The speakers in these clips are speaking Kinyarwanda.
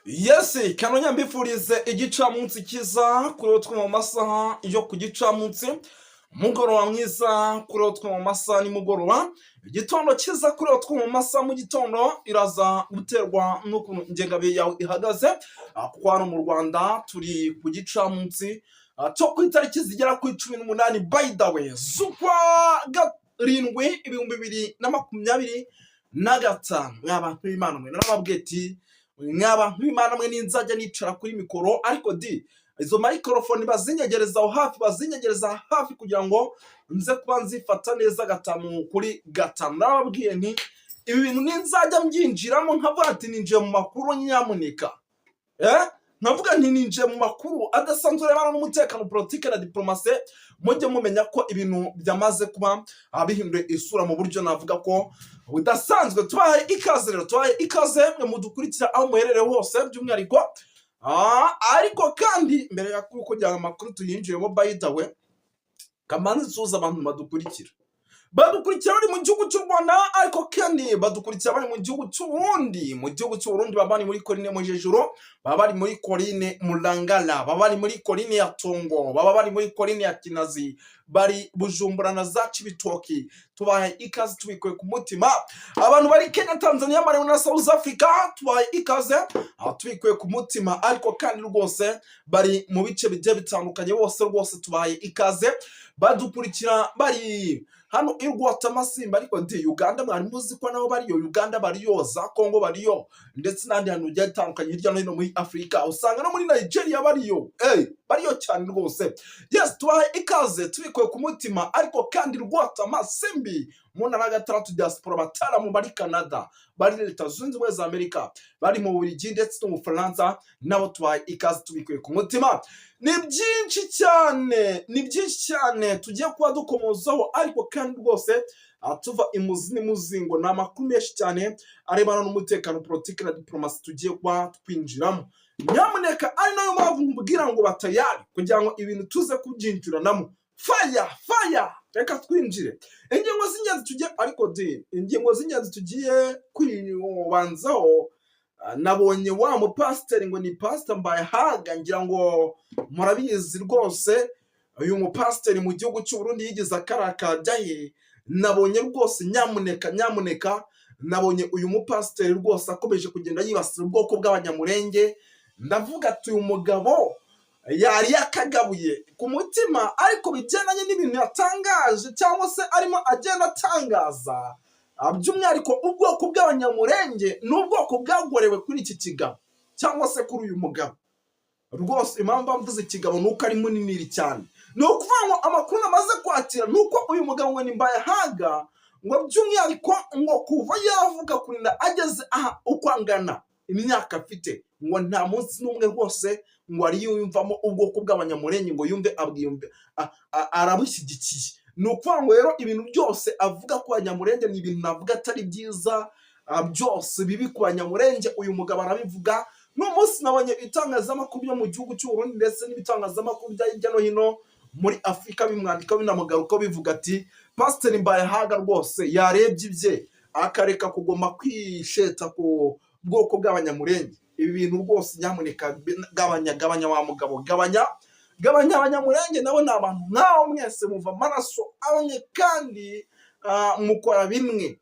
Yes, Kanonya mbifurize igicamunsi kiza kuri utwo mu masaha yo ku gicamunsi, mugoroba mwiza kuri utwo mu masaha nimugoroba, igitondo kiza kuri utwo mu masaha mu gitondo iraza guterwa n'ukuntu ingengabihe yawe ihagaze, kuko hano mu Rwanda turi ku gicamunsi cyo ku itariki zigera ku 18 by the way z'ukwa karindwi 2025 mw'abantu b'Imana mwe narababwiye ati mw'abantu b'Imana mwe ninzajya nicara kuri mikoro ariko izo microphone bazinyegereza aho hafi kugira ngo nze kuba nzifata neza 5 kuri 5. narababwiye nti ibi bintu ninzajya mbyinjiramo nkavuga ati ninjiye mu makuru nyamuneka navuga nti ninjiye mu makuru adasanzwe rebana n'umutekano, politike na diplomasi, mujye mumenya ko ibintu byamaze kuba bihinduye isura mu buryo navuga ko budasanzwe. Tubaye ikaze mwe mudukurikira aho muherereye hose by'umwihariko, ariko kandi mbere ya kujya amakuru tuyinjiyemo by the way, kamanzi suza abantu badukurikira bari mu gihugu cy'u Rwanda, ariko kandi badukurikira bari mu gihugu cy'u Burundi. baba bari muri Korine Mujejuro, baba bari muri Korine Mulangala, baba bari muri Korine ya Tongo, baba bari muri Korine ya Kinazi, bari Bujumbura na za Cibitoki. Tubaye ikaze tubikuye ku mutima. Abantu bari Kenya, Tanzania, Malawi na South Africa, tubaye ikaze tubikuye ku mutima, ariko kandi rwose bari mu bice bigiye bitandukanye bose tubaye ikaze badukurikira bari hano irwata Masimba, ariko Uganda mwari muzi ko naho bariyo, Uganda bariyo, za Congo bariyo, ndetse n'andi hantu bigiye bitandukanye hirya no hino muri Afrika, usanga no muri Nigeria bariyo cyane rwose. Yes, tubaye ikaze tubikuye ku mutima, ariko kandi rwata Masimbi mu ntara ya 6 diaspora bataramu bari Canada, bari Leta Zunze Ubumwe za Amerika, bari mu Bubiligi ndetse no mu Faransa, nabo tubaye ikaze tubikuye ku mutima. Ni byinshi cyane tugiye kuba dukomozaho, ariko kandi rwose tuva imuzi n'imuzingo, ni amakuru menshi cyane arebana n'umutekano, politike na diplomasi tugiye kuba twinjiramo. Nyamuneka ari nayo mpamvu nkubwira ngo batayari kugira ngo ibintu tuze kubyinjiranamo. Fire reka twinjire. Ingingo z'ingenzi tugiye kwibanzaho, nabonye wa mupasiteri ngo ni Pastor Mbayahaga, ngira ngo murabizi rwose uyu mupasiteri mu gihugu cy'u Burundi yigize akarakajyahe. Nabonye rwose nyamuneka nabonye uyu mupasiteri rwose akomeje kugenda yibasira ubwoko bw'abanyamurenge. Ndavuga ati uyu mugabo yari yakagabuye ku mutima, ariko bijyananye n'ibintu yatangaje cyangwa se arimo agenda atangaza, by'umwihariko ubwoko bw'abanyamurenge n'ubwoko bwagorewe kuri iki kigabo cyangwa se kuri uyu mugabo. Rwose impamvu mvuze ikigabo nuko ari munini cyane, ni ukuvuga ngo amakuru amaze kwakira nuko uyu mugabo ngo ni Mbayahaga, ngo by'umwihariko ngo kuva yavuga kurinda ageze aha uko angana imyaka afite, ngo nta munsi n'umwe rwose ngo ari yumvamo ubwoko bw'abanyamurenge ngo yumve arabushyigikiye. Ni ukuvuga ngo rero ibintu byose avuga ku banyamurenge ni ibintu navuga atari byiza, byose bibi ku banyamurenge uyu mugabo arabivuga. N'umunsi nabonye itangazamakuru byo mu gihugu cy'u Burundi ndetse n'ibitangazamakuru bya hirya no hino muri Afrika bimwandika binamugaruka bivuga ati Pastor Mbayahaga rwose yarebye ibye akareka kugoma kwisheta ku bwoko bw'abanyamurenge. Ibi bintu rwose nyamuneka gabanya wa mugabo, gabanya abanyamurenge nabo ni abantu nawe mwese muva amaraso amwe kandi mukora bimwe,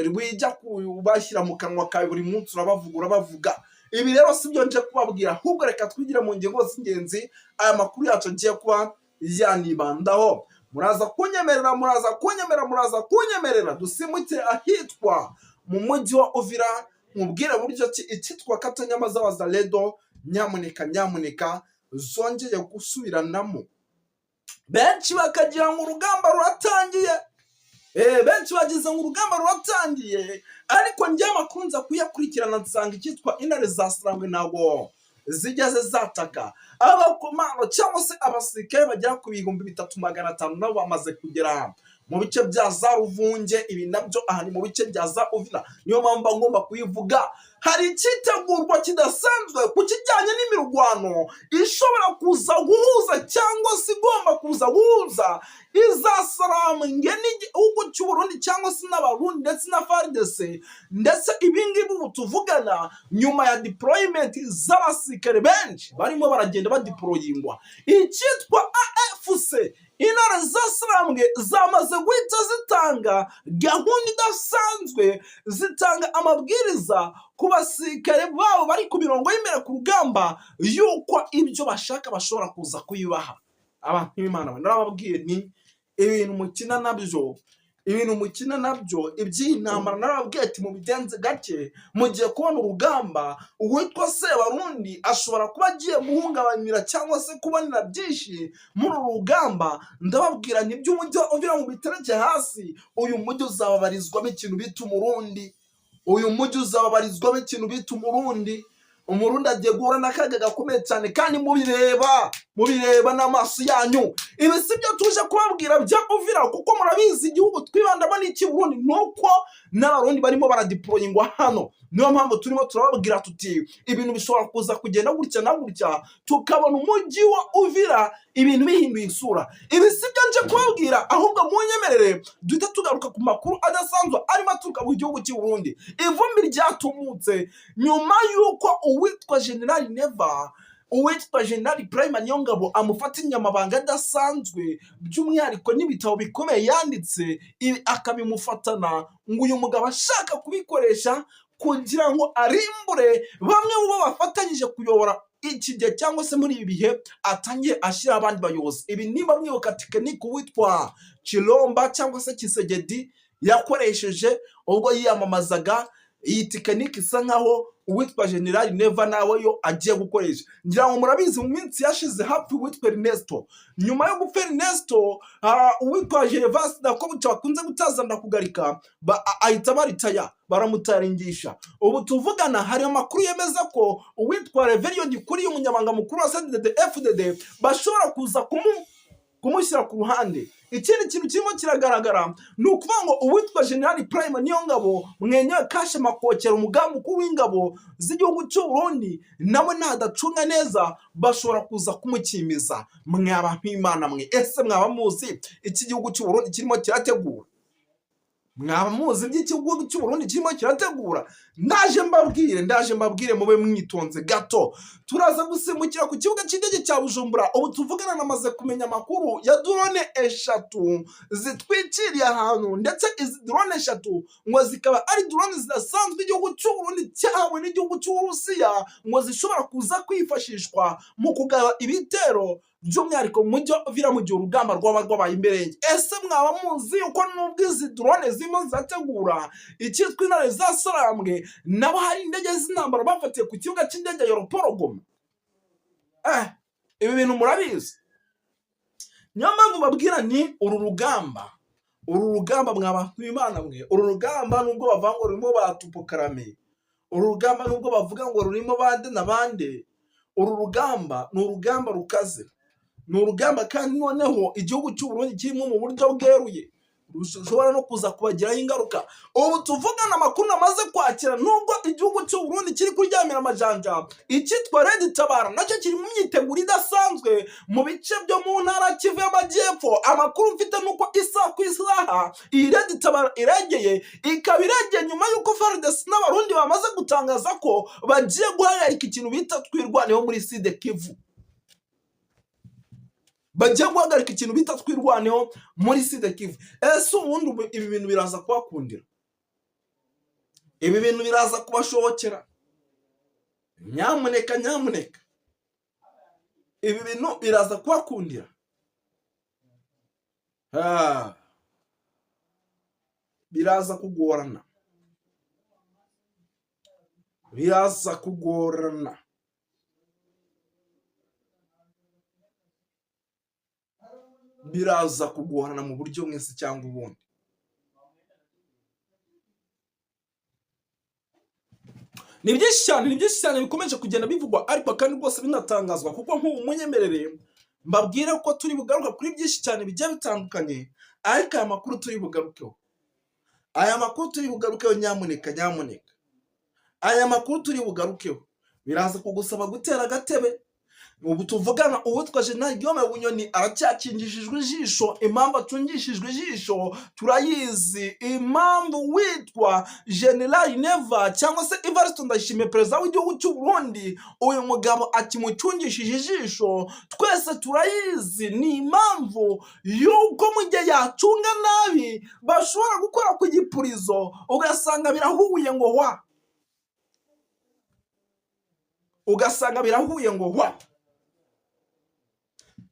rwijya kubashyira mu kanwa kawe buri munsi urabavuga. Ibi rero sibyo nje kubabwira, ahubwo reka twigire mu ngingo z'ingenzi aya makuru yacu agiye kuba yanibandaho. Muraza kunyemerera dusimbuke ahitwa mu mujyi wa Uvira, mubwire buryo ki icyitwa Katanyama z'Abazalendo nyamuneka zongeye gusubiranamo. Benshi bakagira ngo urugamba ruratangiye, benshi bagize ngo urugamba ruratangiye, ariko njye amakuru nza kuyakurikirana nsanga icyitwa intare za Sarangwe ntabwo zigeze zataka. Abakomando cyangwa se abasirikare bagera ku 3500 nabo bamaze kugera mu bice bya za Ruvunge, ibi nabyo aha ni mu bice bya za Uvira. Niyo mpamvu ngomba kuyivuga. Hari icyitegurwa kidasanzwe ku kijyanye n'imirwano ishobora kuza guhuza cyangwa se igomba kuza guhuza izasarambwe n'igihugu cy'u Burundi cyangwa se n'Abarundi ndetse na FARDC. Ndetse ibingibi ubu tuvugana nyuma ya deployment z'abasirikare benshi barimo baragenda badeployingwa. Icyitwa AFC, intare zasarambwe zamaze guhita zitanga gahunda idasanzwe, zitanga amabwiriza ku basirikare babo bari ku mirongo y'imbere ku rugamba yuko ibyo bashaka bashobora kuza kuyibaha. Abantu b'Imana narababwiye ni ibintu mukina nabyo iby'iyi ntambara, narababwiye ati mu bigenze gake mugiye kubona urugamba. Uwitwa Sebarundi ashobora kuba agiye guhungabanira cyangwa se kubonera byinshi muri uru rugamba. Ndababwira n'iby'umujyi wa Uvira mu bitereke hasi, uyu mujyi uzababarizwamo ikintu bita Umurundi. Umurundi agiye guhura n'akaga gakomeye cyane, kandi mubireba n'amaso yanyu. Ibi si byo tuje kubabwira bya Uvira, kuko murabizi igihugu twibandamo n'iki Burundi, nuko n'Abarundi barimo baradeployingwa hano. Niyo mpamvu turimo turababwira tuti ibintu bishobora kuza kugenda gutya na gutya, tukabona umujyi wa Uvira ibintu bihinduye isura. Ibi si byo nje kubabwira, ahubwo munyemerere duhita tugaruka ku makuru adasanzwe arimo aturuka mu gihugu cy'u Burundi. Ivumbi ryatumutse nyuma y'uko uwitwa General Neva, uwitwa General Prime Niyongabo amufata inyamabanga adasanzwe, by'umwihariko n'ibitabo bikomeye yanditse akabimufatana, ngo uyu mugabo ashaka kubikoresha kugira ngo arimbure bamwe mu bo bafatanyije kuyobora iki gihe cyangwa se muri ibi bihe atangiye ashyira abandi bayobozi. Ibi niba mwibuka tekinike uwitwa Chilomba cyangwa se Kisegedi yakoresheje ubwo yiyamamazaga, iyi tekinike isa nkaho uwitwa General Neva nawe yo agiye gukoresha. Ngira ngo murabizi mu minsi yashize hafi uwitwa Ernesto, nyuma yo gupfa Ernesto uwitwa Gervas Dakobuca bakunze gutazana kugarika ahita baritaya, baramutaringisha. Ubu tuvugana hari amakuru yemeza ko uwitwa Reverien Dikuri umunyamabanga mukuru wa CNDD-FDD bashobora kuza kumushyira ku ruhande. Ikindi kintu kirimo kiragaragara ni ukuvuga ngo uwitwa General Prime Niyongabo mwenyewe kashe makokera umugambi mukuru w'ingabo z'igihugu cy'u Burundi, nawe nadacunga neza bashobora kuza kumukimiza. Mwaba nk'Imana mwe, ese mwaba muzi iki gihugu cy'u Burundi kirimo kirategura? Mwaba muzi by'igihugu cy'u Burundi kirimo kirategura? Ndaje mbabwire mube mwitonze gato. Turaza gusimbukira ku kibuga cy'indege cya Bujumbura. Ubu tuvugana namaze kumenya amakuru ya drone 3 zitwikiriye ahantu, ndetse izi drone 3 ngo zikaba ari drone zidasanzwe igihugu cy'u Burundi cyahawe n'igihugu cy'Uburusiya, ngo zishobora kuza kwifashishwa mu kugaba ibitero by'umwihariko mu mujyi wa Uvira mu gihe urugamba rwaba rwabaye imbere. Ese mwaba muzi uko nubwo izi drone zirimo zategura icyitwa intare zasarambwe, nabo hari indege z'intambara bafatiye ku kibuga cy'indege ya Ruporogoma? Ibi bintu murabizi. Niyo mpamvu babwira ni uru rugamba mwaba nk'Imana mwe, uru rugamba nubwo bavuga ngo rurimo batupokarame, uru rugamba nubwo bavuga ngo rurimo bande na bande, uru rugamba ni urugamba rukaze. Ni urugamba kandi noneho igihugu cy'u Burundi kirimo mu buryo bweruye, rushobora no kuza kubagiraho ingaruka. Ubu tuvugana amakuru namaze kwakira, nubwo igihugu cy'u Burundi kiri kuryamira amajanja, icyitwa Red Tabara nacyo kiri mu myiteguro idasanzwe mu bice byo mu ntara Kivu y'Amajyepfo. Amakuru mfite nuko isaha ku isaha iyi Red Tabara ikaba iregeye nyuma y'uko FARDC n'Abarundi bamaze gutangaza ko bagiye guhagarika ikintu bita twirwaneho muri Sud Kivu. Bagiye guhagarika ikintu bita twirwaneho muri Sud Kivu. Ese ubundi ibi bintu biraza kubakundira? Ibi bintu biraza kubashobokera? Nyamuneka ibi bintu biraza kubakundira? Biraza kugorana. Biraza kugorana mu buryo mwese cyangwa ubundi. Ni byinshi cyane bikomeje kugenda bivugwa, ariko kandi rwose binatangazwa, kuko nk'ubu munyemerere mbabwira ko turi bugaruka kuri byinshi cyane bigiye bitandukanye, ariko aya makuru turi bugarukeho, aya makuru turi bugarukeho, nyamuneka aya makuru turi bugarukeho biraza kugusaba gutera agatebe. Ubu tuvugana uwitwa Jenerali Guillaume Bunyoni aracyakingishijwe ijisho. Impamvu acungishijwe ijisho turayizi. Impamvu witwa Jenerali Neva cyangwa se Evariste Ndayishimiye perezida w'igihugu cy'u Burundi uyu mugabo akimucungishije ijisho twese turayizi. Ni impamvu yuko mu gihe yacunga nabi bashobora gukora ku gipurizo ugasanga birahuye ngo wa, ugasanga birahuye ngo wa.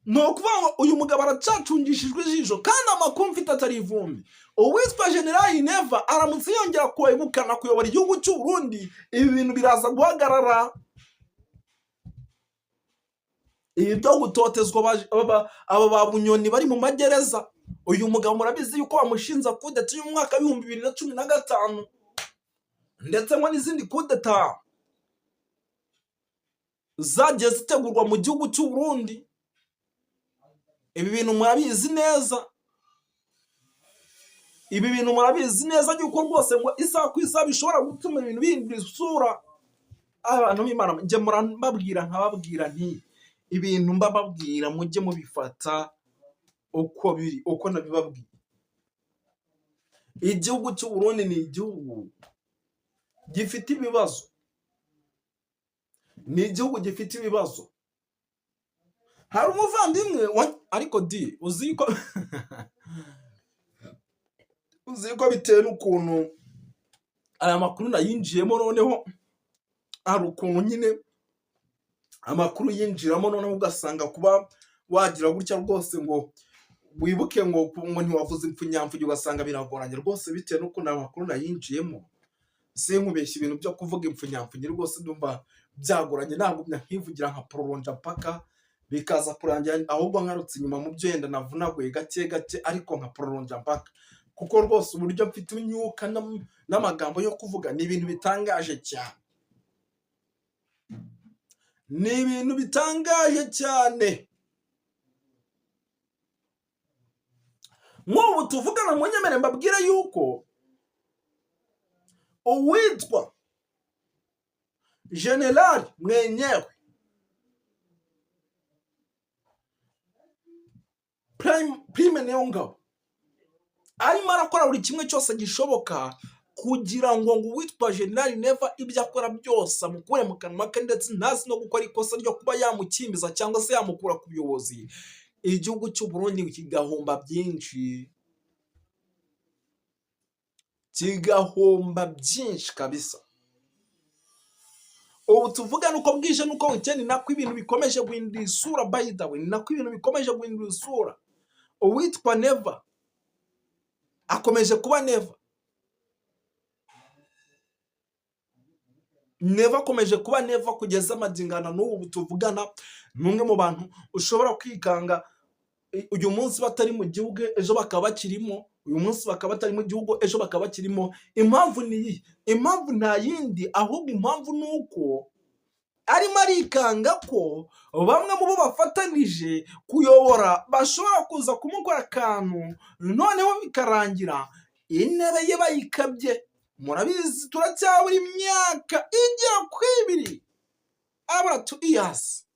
Ni ukuvuga ngo uyu mugabo aracacungishijwe ijisho kandi amakuru mfite atari ivumbi. Uwitwa Jenerali Neva aramutse yongera kuwegukana kuyobora igihugu cy'u Burundi, ibi bintu biraza guhagarara. Ibi byo gutotezwa aba ba Bunyoni bari mu magereza, uyu mugabo murabizi yuko bamushinja kudeta y'u mwaka 2015 ndetse ngo n'izindi kudeta zagiye zitegurwa mu gihugu cy'u Burundi. Ibi bintu murabizi neza, ibi bintu murabizi neza yuko rwose ngo isaha ku isaha bishobora gutuma ibintu bihindura isura. Abantu b'Imana njye murambabwira nkababwira nti ibintu mbababwira mujye mubifata uko biri, uko nabibabwiye. Igihugu cy'u Burundi ni igihugu gifite ibibazo, ni igihugu gifite ibibazo. Hari umuvandimwe ariko di uzi ko bitewe n'ukuntu aya makuru nayinjiyemo, noneho hari ukuntu nyine amakuru yinjiramo, noneho ugasanga kuba wagira gutya rwose ngo wibuke ngo ntiwavuze impfunyamfugi ugasanga biragoranye rwose bitewe n'ukuntu amakuru nayinjiyemo. Sinkubeshya ibintu byo kuvuga impfunyamfugi rwose ndumva byagoranye, ntabwo nkivugira nka prolonja paka bikaza kurangira, ahubwo nkarutse inyuma mu byo yenda navunaguye gake gake, ariko nka prolonja mpaka, kuko rwose uburyo mfite imyuka n'amagambo yo kuvuga ni ibintu bitangaje cyane, ni ibintu bitangaje cyane. Nk'ubu tuvugana mu nyemere mbabwira yuko uwitwa Jenerali Mwenyewe Prime Niyongabo arimo arakora buri kimwe cyose gishoboka kugira ngo uwitwa Jenerali Neva ibyo akora byose amukure mu kanwa ke, ndetse ntazi no gukora ikosa ryo kuba yamukimbiza cyangwa se yamukura ku buyobozi. Igihugu cy'u Burundi kigahomba byinshi, kigahomba byinshi kabisa. Ubu tuvuga nuko bwije nuko wikeni nako ibintu bikomeje guhindura isura. By the way, nako ibintu bikomeje guhindura isura. Uwitwa Neva akomeje kuba Neva akomeje kuba Neva kugeza amagingana n'ubu tuvugana. Numwe mu bantu ushobora kwikanga uyu munsi batari mu gihugu ejo bakaba bakirimo, uyu munsi bakaba batari mu gihugu ejo bakaba bakirimo. Impamvu ni impamvu nta yindi, ahubwo impamvu nuko arimo arikanga ko bamwe mu bo bafatanije kuyobora bashobora kuza kumukora akantu, noneho bikarangira intebe ye bayikabye. Murabizi turacyabura imyaka igera kuri 2 abura 2 years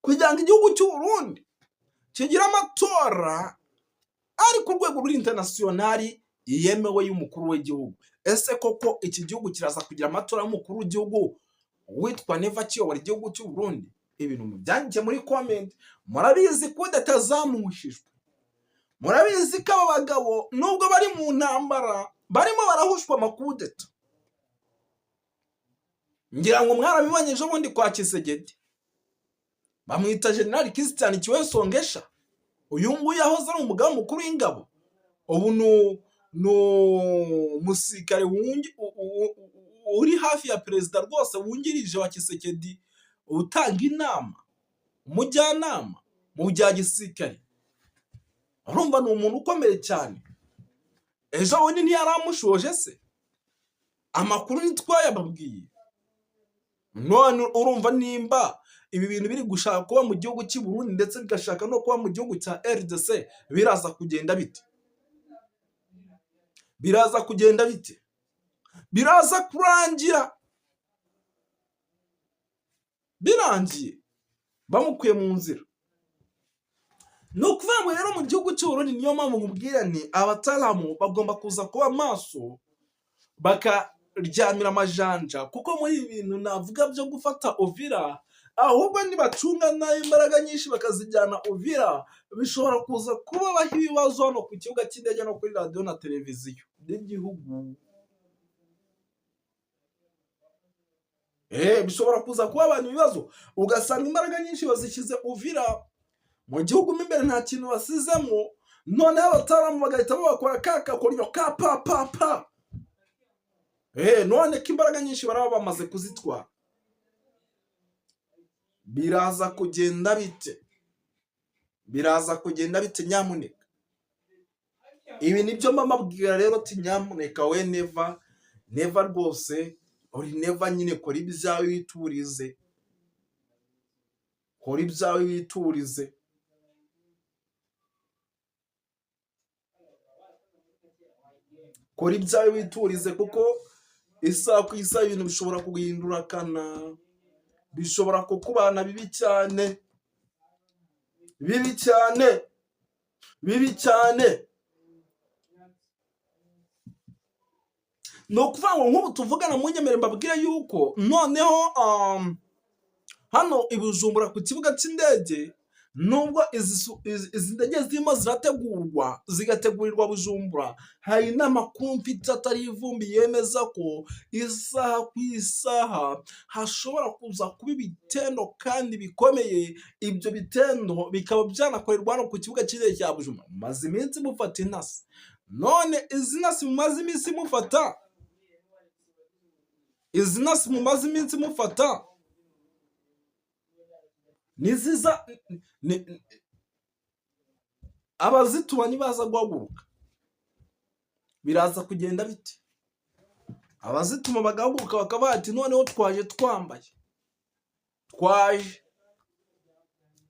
kugira ngo igihugu cy'u Burundi kigira amatora ari ku rwego rw'internationali yemewe y'umukuru w'igihugu. Ese koko iki gihugu kiraza kugira amatora y'umukuru w'igihugu witwa Neva kiyobora igihugu cy'u Burundi? Ibintu mubyanjye muri comment. Murabizi ko datazamushijwe, murabizi ko aba bagabo nubwo bari mu ntambara barimo barahushwa amakudeta. Ngira ngo mwarabibonye ejo bundi kwa Kisegedi bamwita Jenerali Christian Kiwesongesha. Uyu nguyu yahoze ari umugaba mukuru w'ingabo, ubu no musirikare uri hafi ya perezida rwose wungirije wa Kisegedi, utanga inama, umujyanama mu bya gisirikare. Urumva ni umuntu ukomeye cyane. Ejo bundi ntiyaramushoje se? Amakuru nitwaye ababwiye. None urumva nimba ibi bintu biri gushaka kuba mu gihugu cy'i Burundi ndetse bigashaka no kuba mu gihugu cya RDC biraza kugenda bite? Biraza kugenda bite? Biraza kurangira birangiye bamukuye mu nzira. Ni ukuvuga ngo rero mu gihugu cy'u Burundi niyo mpamvu mubwira ni abataramu bagomba kuza kuba maso bakaryamira amajanja, kuko muri ibi bintu navuga byo gufata Uvira, ahubwo nibacunga nayo imbaraga nyinshi bakazijyana Uvira, bishobora kuza kubabaho ibibazo hano ku kibuga cy'indege no kuri radiyo na televiziyo by'igihugu. Bishobora kuza kuba abantu ibibazo, ugasanga imbaraga nyinshi bazishyize Uvira, mu gihugu mo imbere nta kintu basizemo, noneho abataramu bagahita babakora kakakoryo ka pa. None ko imbaraga nyinshi baraba bamaze kuzitwara. Biraza kugenda bite? Biraza kugenda bite nyamuneka? Ibi nibyo mbabwira rero, ati nyamuneka we never rwose, uri never nyine kora ibyawe witurize. Kora ibyawe witurize. Kora ibyawe witurize, kuko isaha ku isaha ibintu bishobora kuguhindura kana, bishobora kukubana bibi cyane. Ni ukuvuga ngo nk'ubu tuvugana mu nyemere mbabwira yuko noneho hano i Bujumbura ku kibuga cy'indege, nubwo izi ndege zirimo zirategurwa zigategurirwa Bujumbura, hari n'amakuru mfite atari ivumbi yemeza ko isaha ku isaha hashobora kuza kuba ibitendo kandi bikomeye. Ibyo bitendo bikaba byanakorerwa hano ku kibuga cy'indege cya Bujumbura. Mumaze iminsi mufata intasi, none izi nasi mumaze iminsi mufata, niziza abazituma nibaza guhaguruka, biraza kugenda bite? Abazituma bagahaguruka bakaba bati noneho twaje twambaye,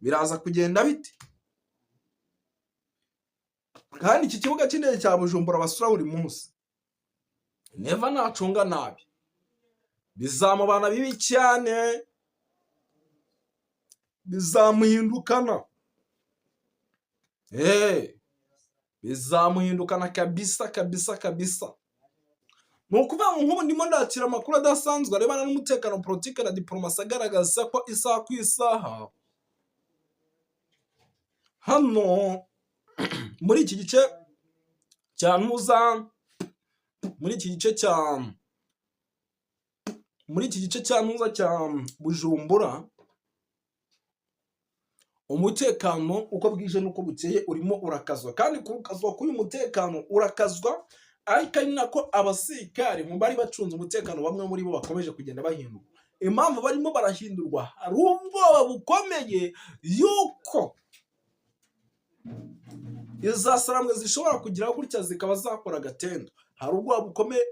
biraza kugenda bite? Kandi iki kibuga cy'indege cya Bujumbura basura buri munsi, never nacunga nabi, bizamubana bibi cyane, bizamuhindukana. Bizamuhindukana kabisa. Ni ukuvuga ngo nk'ubu ndimo ndakira amakuru adasanzwe arebana n'umutekano, politiki na diplomasi, agaragaza ko isaha ku isaha hano muri iki gice cya Ntuza, muri iki gice cya Ntuza cya Bujumbura, umutekano uko bwije n'uko bukeye urimo urakazwa, kandi kukazwa k'uyu mutekano urakazwa, ariko ari nako abasirikare mu bari bacunze umutekano bamwe muri bo bakomeje kugenda bahindurwa. Impamvu barimo barahindurwa, hari ubwoba bukomeye yuko izasaramwe zishobora kugira gutya zikaba zakora agatendo. Hari ubwoba bukomeye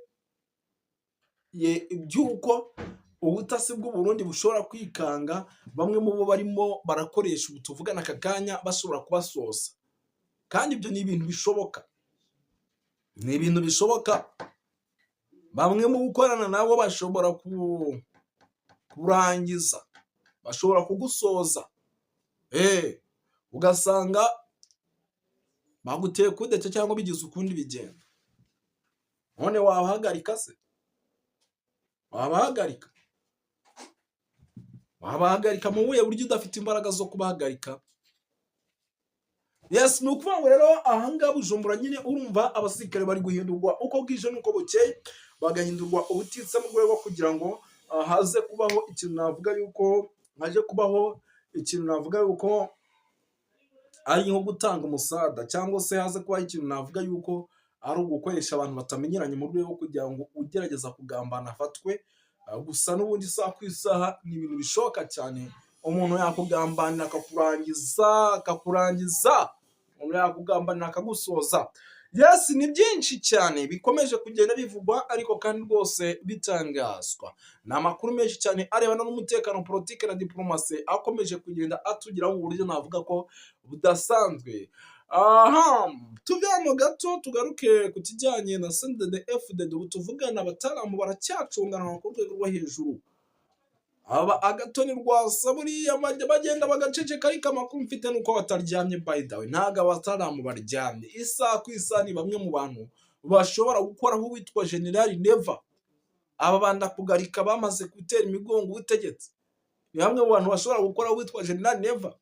by'uko ubutasi bw'u Burundi bushobora kwikanga bamwe mu bo barimo barakoresha ubu tuvugana aka kanya, bashobora kubasoza. Kandi ibyo ni ibintu bishoboka, bamwe mu gukorana nabo bashobora kurangiza, bashobora kugusoza, ugasanga baguteye kudeta cyangwa bigize ukundi bigenda. None wabahagarika se? Wabahagarika mu buhe buryo udafite imbaraga zo kubahagarika? Yes, ni ukuvuga ngo rero ahangaha Bujumbura nyine urumva abasirikare bari guhindurwa uko bwije n'uko bukeye, bagahindurwa ubutitsa mu rwego kugira ngo haze kubaho ikintu navuga yuko ari nko gutanga umusada, cyangwa se haze kubaho ikintu navuga yuko ari ugukoresha abantu batamenyeranye mu rwego kugira ngo ugerageza kugambana afatwe. Gusa n'ubundi isaha ku isaha ni ibintu bishoboka cyane, umuntu yakugambanira akakurangiza, umuntu yakugambanira akagusoza. Yes, ni byinshi cyane bikomeje kugenda bivugwa ariko kandi rwose bitangazwa. Ni amakuru menshi cyane arebana n'umutekano, politiki na diplomasi akomeje kugenda atugeraho mu buryo navuga ko budasanzwe. Aha, tuve hano gato tugaruke ku kijyanye na CNDD-FDD, ubu tuvugana abataramu baracyacunganwa ku rwego rwo hejuru. Aba Agatoni Rwasa buriya bagenda bagaceceka, ariko amakuru mfite nuko bataryamye by the way, ntago abataramu baryamye. Isaha ku isaha ni bamwe mu bantu bashobora gukoraho uwitwa General Neva. Aba banda kugarika bamaze gutera imigongo ubutegetsi, ni bamwe mu bantu bashobora gukoraho uwitwa General Neva.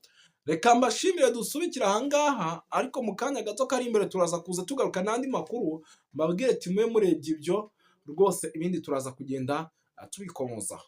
Reka mbashimire dusubikira ahangaha, ariko mu kanya gato kari imbere turaza kuza tugaruka n'andi makuru mbabwire ati mwe murebye ibyo rwose, ibindi turaza kugenda tubikomozaho.